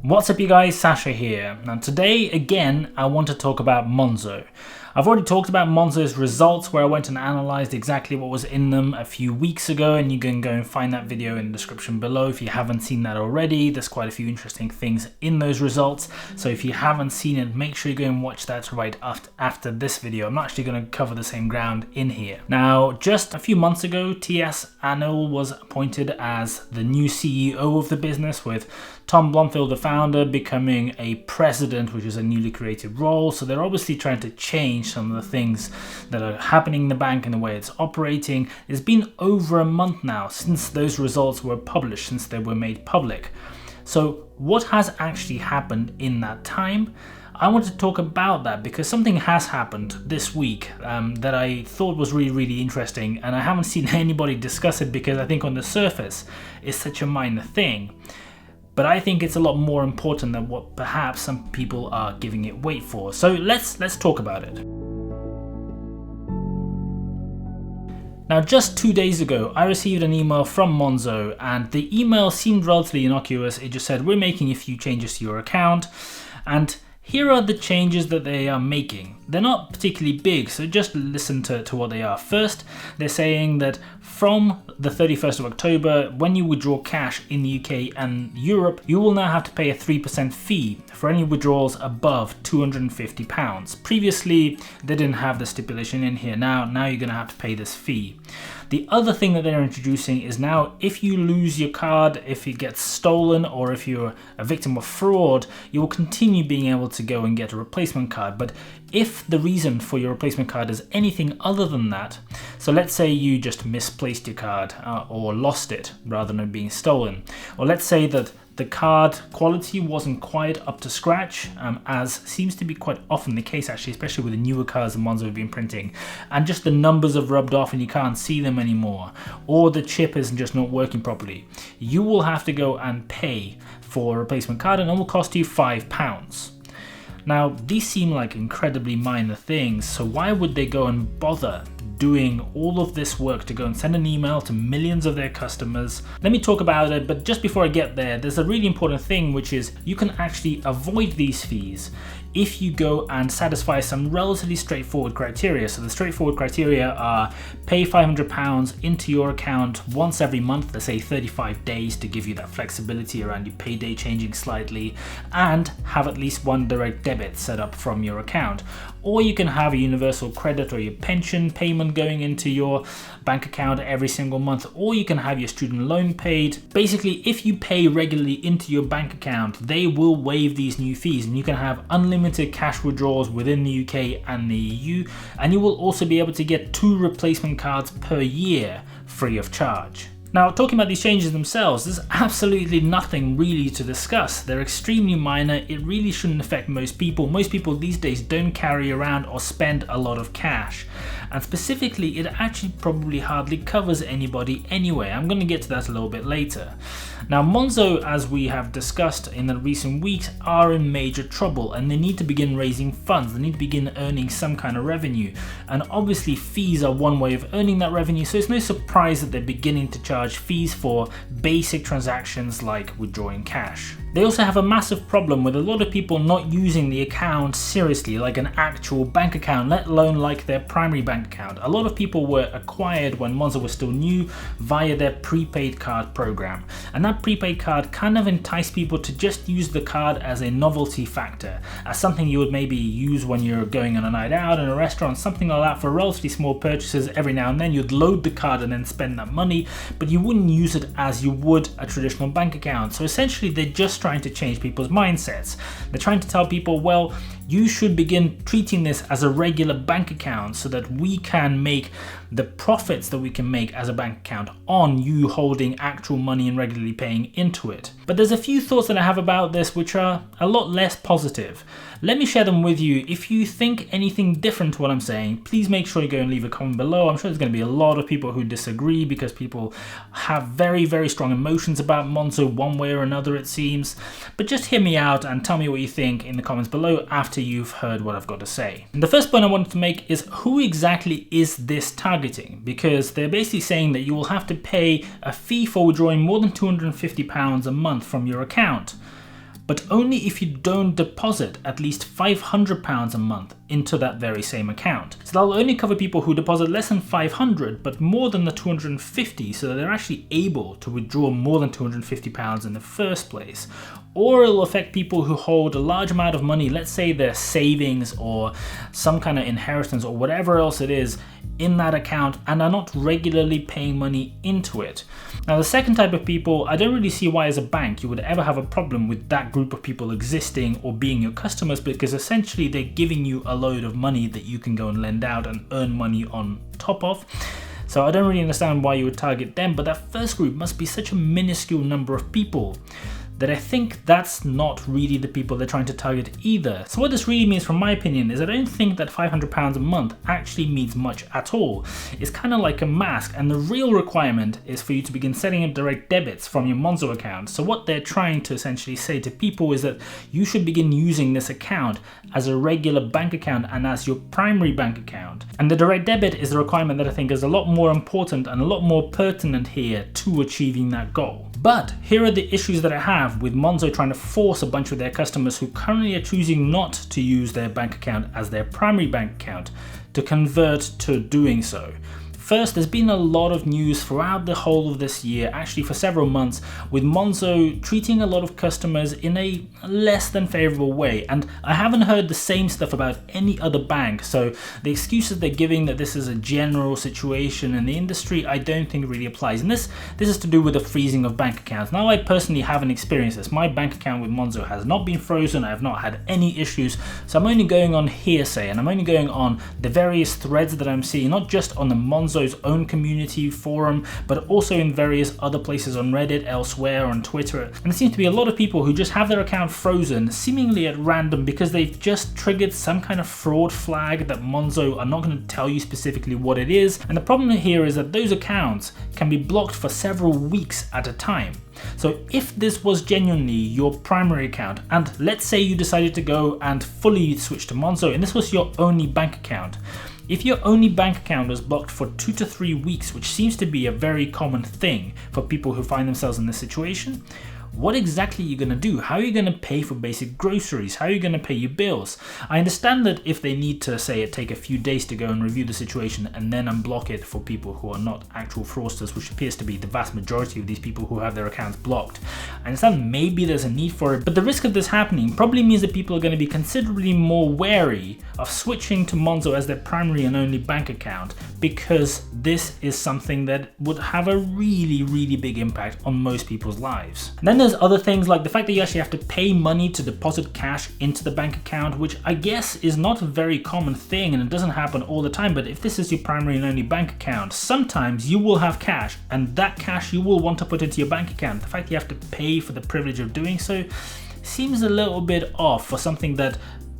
What's up you guys, Sasha here. Now today again I want to talk about Monzo. I've already talked about Monzo's results where I went and analysed exactly what was in them a few weeks ago, and you can go and find that video in the description below if you haven't seen that already. There's quite a few interesting things in those results, so if you haven't seen it, make sure you go and watch that right after this video. I'm not actually going to cover the same ground in here. Now, just a few months ago, T.S. Anil was appointed as the new CEO of the business, with Tom Blomfield, the founder, becoming a president, which is a newly created role. So they're obviously trying to change some of the things that are happening in the bank and the way it's operating. It's been over a month now since those results were published, since they were made public. So what has actually happened in that time? I want to talk about that because something has happened this week that I thought was really interesting, and I haven't seen anybody discuss it because I think on the surface it's such a minor thing. But I think it's a lot more important than what perhaps some people are giving it weight for. So let's talk about it. Now, just 2 days ago, I received an email from Monzo, and the email seemed relatively innocuous. It just said, we're making a few changes to your account, and here are the changes that they are making. They're not particularly big, so just listen to what they are. First, they're saying that from the 31st of October, when you withdraw cash in the UK and Europe, you will now have to pay a 3% fee for any withdrawals above £250. Previously, they didn't have the stipulation in here. Now you're going to have to pay this fee. The other thing that they're introducing is now if you lose your card, if it gets stolen, or if you're a victim of fraud, you will continue being able to go and get a replacement card. But if the reason for your replacement card is anything other than that, so let's say you just misplaced your card or lost it rather than it being stolen, or let's say that the card quality wasn't quite up to scratch, as seems to be quite often the case actually, especially with the newer cards that Monzo have been printing, and just the numbers have rubbed off and you can't see them anymore, or the chip is just not working properly, you will have to go and pay for a replacement card, and it will cost you £5. Now, these seem like incredibly minor things, so why would they go and bother doing all of this work to go and send an email to millions of their customers? Let me talk about it, but just before I get there, there's a really important thing, which is you can actually avoid these fees if you go and satisfy some relatively straightforward criteria. So the straightforward criteria are pay £500 into your account once every month, let's say 35 days to give you that flexibility around your payday changing slightly, and have at least one direct debit set up from your account. Or you can have a universal credit or your pension payment going into your bank account every single month, or you can have your student loan paid. Basically, if you pay regularly into your bank account, they will waive these new fees, and you can have unlimited cash withdrawals within the UK and the EU, and you will also be able to get 2 replacement cards per year free of charge. Now, talking about these changes themselves, there's absolutely nothing really to discuss. They're extremely minor. It really shouldn't affect most people. Most people these days don't carry around or spend a lot of cash. And specifically, it actually probably hardly covers anybody anyway. I'm going to get to that a little bit later. Now, Monzo, as we have discussed in the recent weeks, are in major trouble, and they need to begin raising funds. They need to begin earning some kind of revenue. And obviously, fees are one way of earning that revenue, so it's no surprise that they're beginning to charge fees for basic transactions like withdrawing cash. They also have a massive problem with a lot of people not using the account seriously, like an actual bank account, let alone like their primary bank account. A lot of people were acquired when Monzo was still new via their prepaid card program. And that prepaid card kind of enticed people to just use the card as a novelty factor, as something you would maybe use when you're going on a night out in a restaurant, something like that, for relatively small purchases. Every now and then you'd load the card and then spend that money, but you wouldn't use it as you would a traditional bank account. So essentially they're just trying to change people's mindsets. They're trying to tell people, well, you should begin treating this as a regular bank account so that we can make the profits that we can make as a bank account on you holding actual money and regularly paying into it. But there's a few thoughts that I have about this which are a lot less positive. Let me share them with you. If you think anything different to what I'm saying, please make sure you go and leave a comment below. I'm sure there's going to be a lot of people who disagree because people have very strong emotions about Monzo one way or another, it seems. But just hear me out and tell me what you think in the comments below after you've heard what I've got to say. And the first point I wanted to make is, who exactly is this targeting? Because they're basically saying that you will have to pay a fee for withdrawing more than £250 a month from your account. but only if you don't deposit at least £500 a month into that very same account. So that'll only cover people who deposit less than 500 but more than the 250, so that they're actually able to withdraw more than £250 in the first place. Or it'll affect people who hold a large amount of money, let's say their savings or some kind of inheritance or whatever else it is in that account, and are not regularly paying money into it. Now the second type of people, I don't really see why as a bank you would ever have a problem with that group of people existing or being your customers, because essentially they're giving you a load of money that you can go and lend out and earn money on top of. So I don't really understand why you would target them, but that first group must be such a minuscule number of people that I think that's not really the people they're trying to target either. So what this really means, from my opinion, is I don't think that £500 a month actually means much at all. It's kind of like a mask, and the real requirement is for you to begin setting up direct debits from your Monzo account. So what they're trying to essentially say to people is that you should begin using this account as a regular bank account and as your primary bank account. And the direct debit is the requirement that I think is a lot more important and a lot more pertinent here to achieving that goal. But here are the issues that I have with Monzo trying to force a bunch of their customers who currently are choosing not to use their bank account as their primary bank account to convert to doing so. First, there's been a lot of news throughout the whole of this year, actually for several months, with Monzo treating a lot of customers in a less than favorable way. And I haven't heard the same stuff about any other bank, so the excuses they're giving that this is a general situation in the industry, I don't think really applies. And this is to do with the freezing of bank accounts. Now, I personally haven't experienced this. My bank account with Monzo has not been frozen. I have not had any issues. So I'm only going on hearsay, and I'm only going on the various threads that I'm seeing, not just on the Monzo's own community forum, but also in various other places on Reddit, elsewhere, on Twitter. And there seems to be a lot of people who just have their account frozen, seemingly at random, because they've just triggered some kind of fraud flag that Monzo are not going to tell you specifically what it is. And the problem here is that those accounts can be blocked for several weeks at a time. So if this was genuinely your primary account, and let's say you decided to go and fully switch to Monzo, and this was your only bank account, if your only bank account was blocked for 2 to 3 weeks, which seems to be a very common thing for people who find themselves in this situation, what exactly are you going to do? How are you going to pay for basic groceries? How are you going to pay your bills? I understand that if they need to, say, take a few days to go and review the situation and then unblock it for people who are not actual fraudsters, which appears to be the vast majority of these people who have their accounts blocked, I understand maybe there's a need for it, but the risk of this happening probably means that people are going to be considerably more wary of switching to Monzo as their primary and only bank account, because this is something that would have a really, really big impact on most people's lives. And then there's other things like the fact that you actually have to pay money to deposit cash into the bank account, which I guess is not a very common thing and it doesn't happen all the time. But if this is your primary and only bank account, sometimes you will have cash, and that cash you will want to put into your bank account. The fact that you have to pay for the privilege of doing so seems a little bit off for something that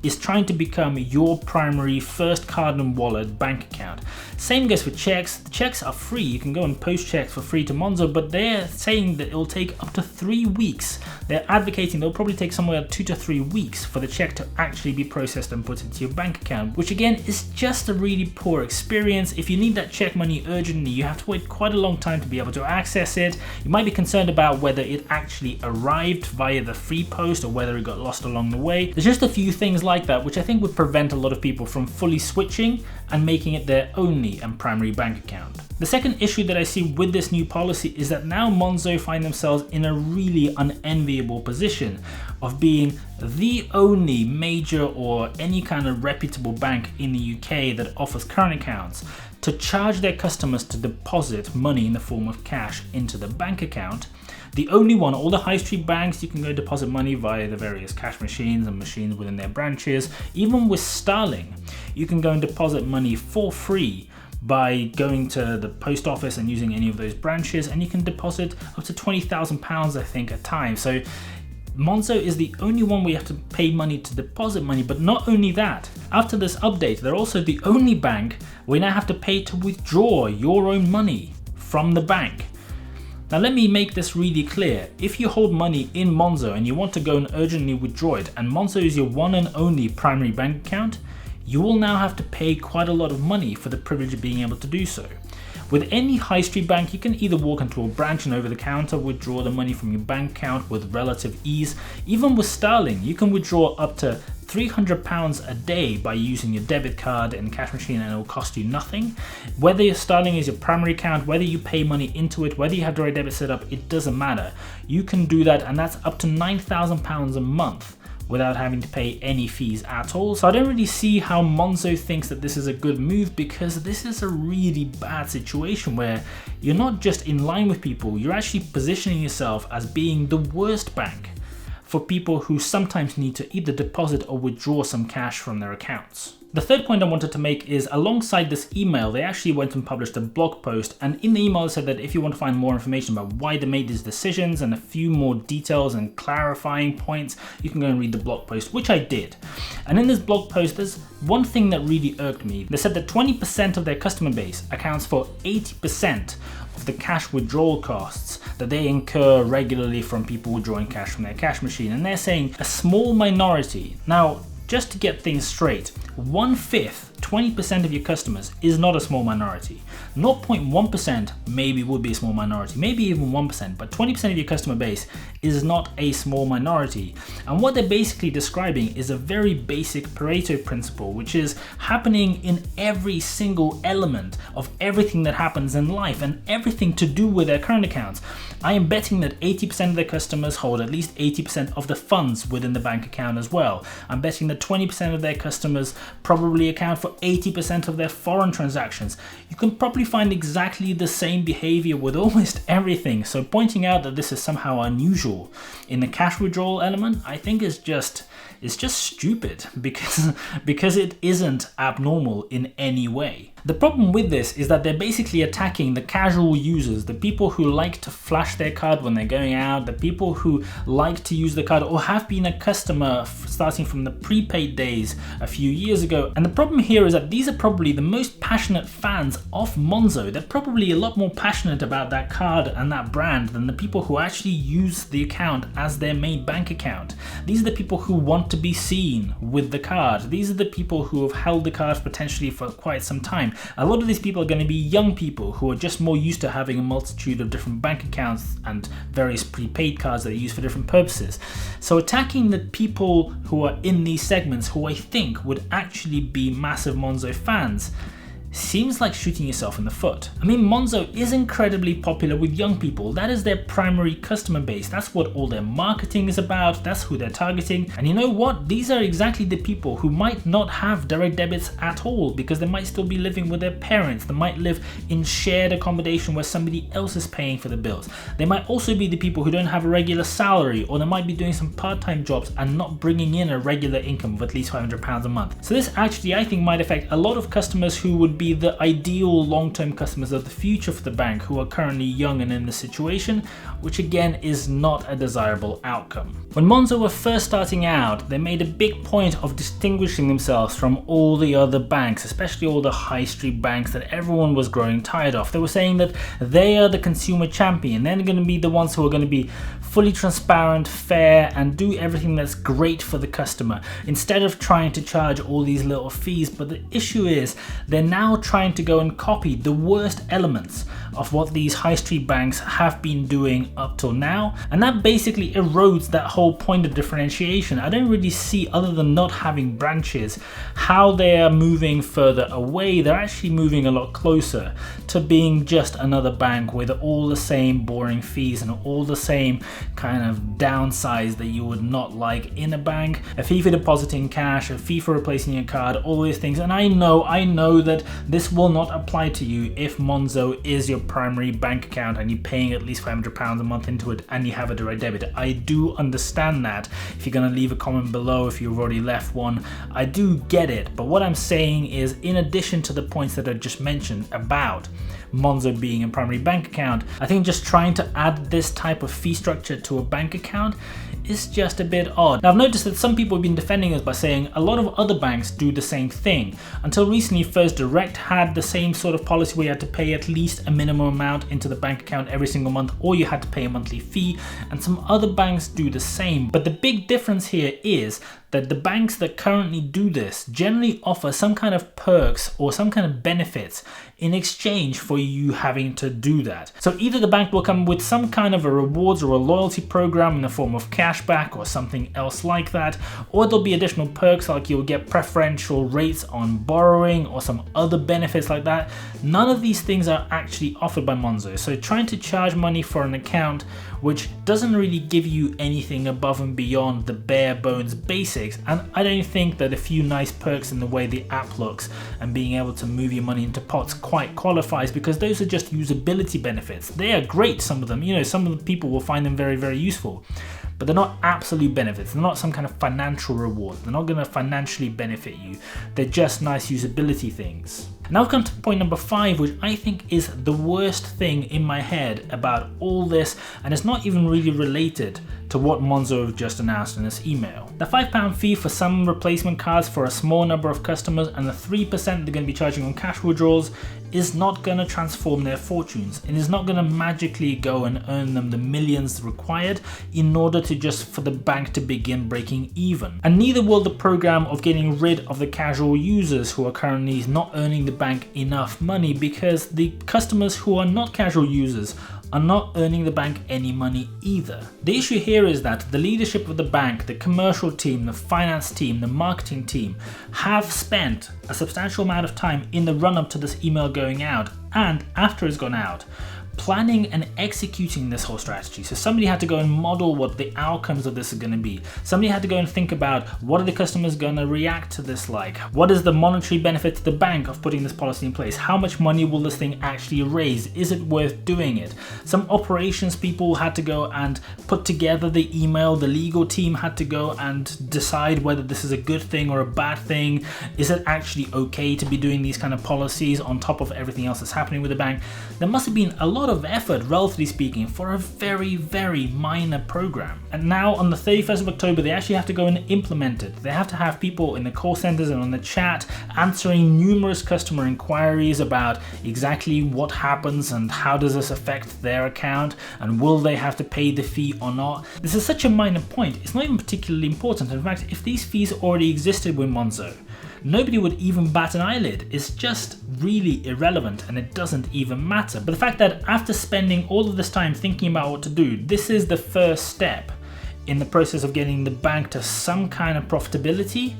is trying to become your primary first card and wallet bank account. Same goes for checks. The checks are free. You can go and post checks for free to Monzo, but they're saying that it'll take up to 3 weeks. They're advocating it'll probably take somewhere 2 to 3 weeks for the check to actually be processed and put into your bank account, which again is just a really poor experience. If you need that check money urgently, you have to wait quite a long time to be able to access it. You might be concerned about whether it actually arrived via the free post or whether it got lost along the way. There's just a few things like that which I think would prevent a lot of people from fully switching and making it their only and primary bank account. The second issue that I see with this new policy is that now Monzo find themselves in a really unenviable position of being the only major or any kind of reputable bank in the UK that offers current accounts to charge their customers to deposit money in the form of cash into the bank account. The only one. All the high street banks, you can go deposit money via the various cash machines and machines within their branches. Even with Starling, you can go and deposit money for free by going to the post office and using any of those branches, and you can deposit up to £20,000 I think a time. So Monzo is the only one where you have to pay money to deposit money, but not only that, after this update, they're also the only bank where you now have to pay to withdraw your own money from the bank. Now let me make this really clear. If you hold money in Monzo and you want to go and urgently withdraw it, and Monzo is your one and only primary bank account, you will now have to pay quite a lot of money for the privilege of being able to do so. With any high street bank, you can either walk into a branch and over the counter withdraw the money from your bank account with relative ease. Even with Sterling, you can withdraw up to £300 a day by using your debit card and cash machine, and it will cost you nothing. Whether your Sterling is your primary account, whether you pay money into it, whether you have direct debit set up, it doesn't matter. You can do that, and that's up to £9,000 a month without having to pay any fees at all. So I don't really see how Monzo thinks that this is a good move, because this is a really bad situation where you're not just in line with people, you're actually positioning yourself as being the worst bank for people who sometimes need to either deposit or withdraw some cash from their accounts. The third point I wanted to make is, alongside this email, they actually went and published a blog post, and in the email it said that if you want to find more information about why they made these decisions and a few more details and clarifying points, you can go and read the blog post, which I did. And in this blog post, there's one thing that really irked me. They said that 20% of their customer base accounts for 80% of the cash withdrawal costs that they incur regularly from people withdrawing cash from their cash machine. And they're saying a small minority. Now, just to get things straight, 1/5, 20% of your customers is not a small minority. 0.1% maybe would be a small minority, maybe even 1%, but 20% of your customer base is not a small minority. And what they're basically describing is a very basic Pareto principle, which is happening in every single element of everything that happens in life and everything to do with their current accounts. I am betting that 80% of their customers hold at least 80% of the funds within the bank account as well. I'm betting that 20% of their customers probably account for 80% of their foreign transactions. You can probably find exactly the same behavior with almost everything. So pointing out that this is somehow unusual in the cash withdrawal element, I think is just stupid, because it isn't abnormal in any way. The problem with this is that they're basically attacking the casual users, the people who like to flash their card when they're going out, the people who like to use the card or have been a customer starting from the prepaid days a few years ago. And the problem here is that these are probably the most passionate fans of Monzo. They're probably a lot more passionate about that card and that brand than the people who actually use the account as their main bank account. These are the people who want to be seen with the card. These are the people who have held the card potentially for quite some time. A lot of these people are going to be young people who are just more used to having a multitude of different bank accounts and various prepaid cards that are used for different purposes. So attacking the people who are in these segments, who I think would actually be massive Monzo fans, seems like shooting yourself in the foot. I mean, Monzo is incredibly popular with young people. That is their primary customer base. That's what all their marketing is about. That's who they're targeting. And you know what? These are exactly the people who might not have direct debits at all, because they might still be living with their parents. They might live in shared accommodation where somebody else is paying for the bills. They might also be the people who don't have a regular salary, or they might be doing some part-time jobs and not bringing in a regular income of at least £500 a month. So this actually, I think, might affect a lot of customers who would be the ideal long-term customers of the future for the bank, who are currently young and in this situation, which again is not a desirable outcome. When Monzo were first starting out, they made a big point of distinguishing themselves from all the other banks, especially all the high street banks that everyone was growing tired of. They were saying that they are the consumer champion. They're going to be the ones who are going to be fully transparent, fair, and do everything that's great for the customer, instead of trying to charge all these little fees. But the issue is they're now trying to go and copy the worst elements of what these high street banks have been doing up till now, and that basically erodes that whole point of differentiation. I don't really see, other than not having branches, how they are moving further away. They're actually moving a lot closer to being just another bank with all the same boring fees and all the same kind of downsides that you would not like in a bank. A fee for depositing cash, a fee for replacing your card, all these things. And I know that this will not apply to you if Monzo is your primary bank account and you're paying at least £500 a month into it and you have a direct debit. I do understand that. If you're going to leave a comment below, if you've already left one, I do get it. But what I'm saying is, in addition to the points that I just mentioned about Monzo being a primary bank account, I think just trying to add this type of fee structure to a bank account is just a bit odd. Now, I've noticed that some people have been defending us by saying a lot of other banks do the same thing. Until recently, First Direct had the same sort of policy where you had to pay at least a minimum amount into the bank account every single month, or you had to pay a monthly fee, and some other banks do the same. But the big difference here is that the banks that currently do this generally offer some kind of perks or some kind of benefits in exchange for you having to do that. So either the bank will come with some kind of a rewards or a loyalty program in the form of cashback or something else like that, or there'll be additional perks like you'll get preferential rates on borrowing or some other benefits like that. None of these things are actually offered by Monzo. So trying to charge money for an account which doesn't really give you anything above and beyond the bare bones basics, and I don't think that a few nice perks in the way the app looks and being able to move your money into pots quite qualifies, because those are just usability benefits. They are great, some of them, you know, some of the people will find them very, very useful, but they're not absolute benefits. They're not some kind of financial reward. They're not going to financially benefit you. They're just nice usability things. Now I've come to point number 5, which I think is the worst thing in my head about all this, and it's not even really related to what Monzo have just announced in this email. The £5 fee for some replacement cards for a small number of customers and the 3% they're going to be charging on cash withdrawals is not going to transform their fortunes. It is not going to magically go and earn them the millions required in order to just for the bank to begin breaking even. And neither will the program of getting rid of the casual users who are currently not earning the bank enough money, because the customers who are not casual users are not earning the bank any money either. The issue here is that the leadership of the bank, the commercial team, the finance team, the marketing team have spent a substantial amount of time in the run-up to this email going out and after it's gone out, planning and executing this whole strategy. So somebody had to go and model what the outcomes of this are going to be. Somebody had to go and think about what are the customers going to react to this like? What is the monetary benefit to the bank of putting this policy in place? How much money will this thing actually raise? Is it worth doing it? Some operations people had to go and put together the email. The legal team had to go and decide whether this is a good thing or a bad thing. Is it actually okay to be doing these kind of policies on top of everything else that's happening with the bank? There must have been a lot of effort, relatively speaking, for a very, very minor program. And now on the 31st of October, they actually have to go and implement it. They have to have people in the call centers and on the chat answering numerous customer inquiries about exactly what happens and how does this affect their account and will they have to pay the fee or not. This is such a minor point. It's not even particularly important. In fact, if these fees already existed with Monzo, nobody would even bat an eyelid. It's just really irrelevant and it doesn't even matter. But the fact that after spending all of this time thinking about what to do, this is the first step in the process of getting the bank to some kind of profitability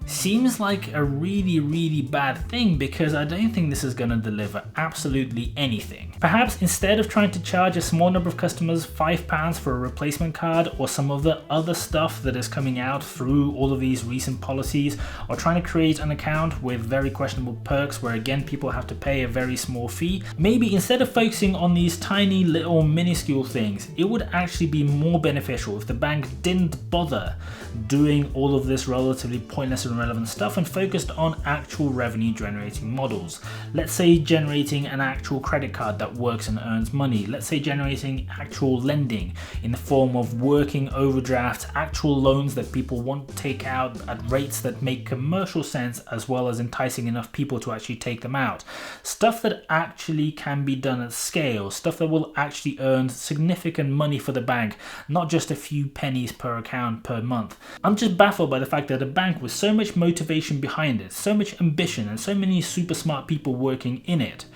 seems like a really, really bad thing, because I don't think this is going to deliver absolutely anything. Perhaps instead of trying to charge a small number of customers £5 for a replacement card or some of the other stuff that is coming out through all of these recent policies, or trying to create an account with very questionable perks where again people have to pay a very small fee, maybe instead of focusing on these tiny little minuscule things, it would actually be more beneficial if the bank didn't bother doing all of this relatively pointless and relevant stuff and focused on actual revenue generating models. Let's say generating an actual credit card that works and earns money. Let's say generating actual lending in the form of working overdrafts, actual loans that people want to take out at rates that make commercial sense, as well as enticing enough people to actually take them out. Stuff that actually can be done at scale, stuff that will actually earn significant money for the bank, not just a few pennies per account per month. I'm just baffled by the fact that a bank with so much motivation behind it, so much ambition, and so many super smart people working in it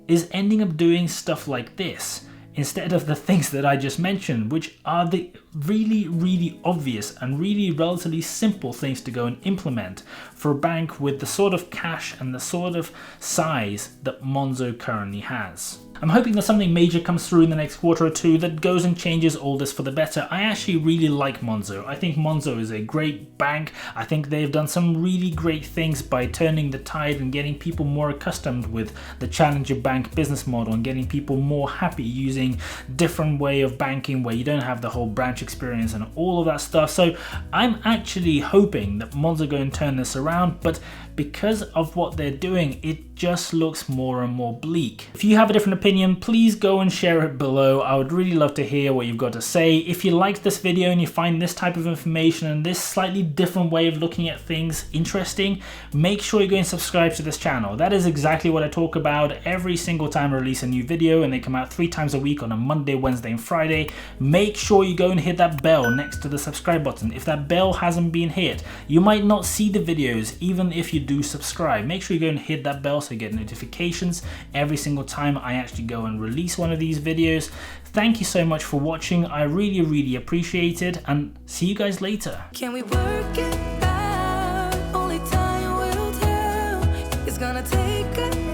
is ending up doing stuff like this instead of the things that I just mentioned, which are the really, really obvious and really relatively simple things to go and implement for a bank with the sort of cash and the sort of size that Monzo currently has. I'm hoping that something major comes through in the next quarter or two that goes and changes all this for the better. I actually really like Monzo. I think Monzo is a great bank. I think they've done some really great things by turning the tide and getting people more accustomed with the challenger bank business model and getting people more happy using different way of banking where you don't have the whole branch experience and all of that stuff. So I'm actually hoping that Monzo go and turn this around, but because of what they're doing, it just looks more and more bleak. If you have a different opinion, please go and share it below. I would really love to hear what you've got to say. If you liked this video and you find this type of information and this slightly different way of looking at things interesting, make sure you go and subscribe to this channel. That is exactly what I talk about every single time I release a new video, and they come out 3 times a week on a Monday, Wednesday and Friday. Make sure you go and hit that bell next to the subscribe button. If that bell hasn't been hit, you might not see the videos even if you do subscribe. Make sure you go and hit that bell so you get notifications every single time I actually go and release one of these videos. Thank you so much for watching. I really appreciate it, and see you guys later. Can we work it out? Only time will tell. It's gonna take a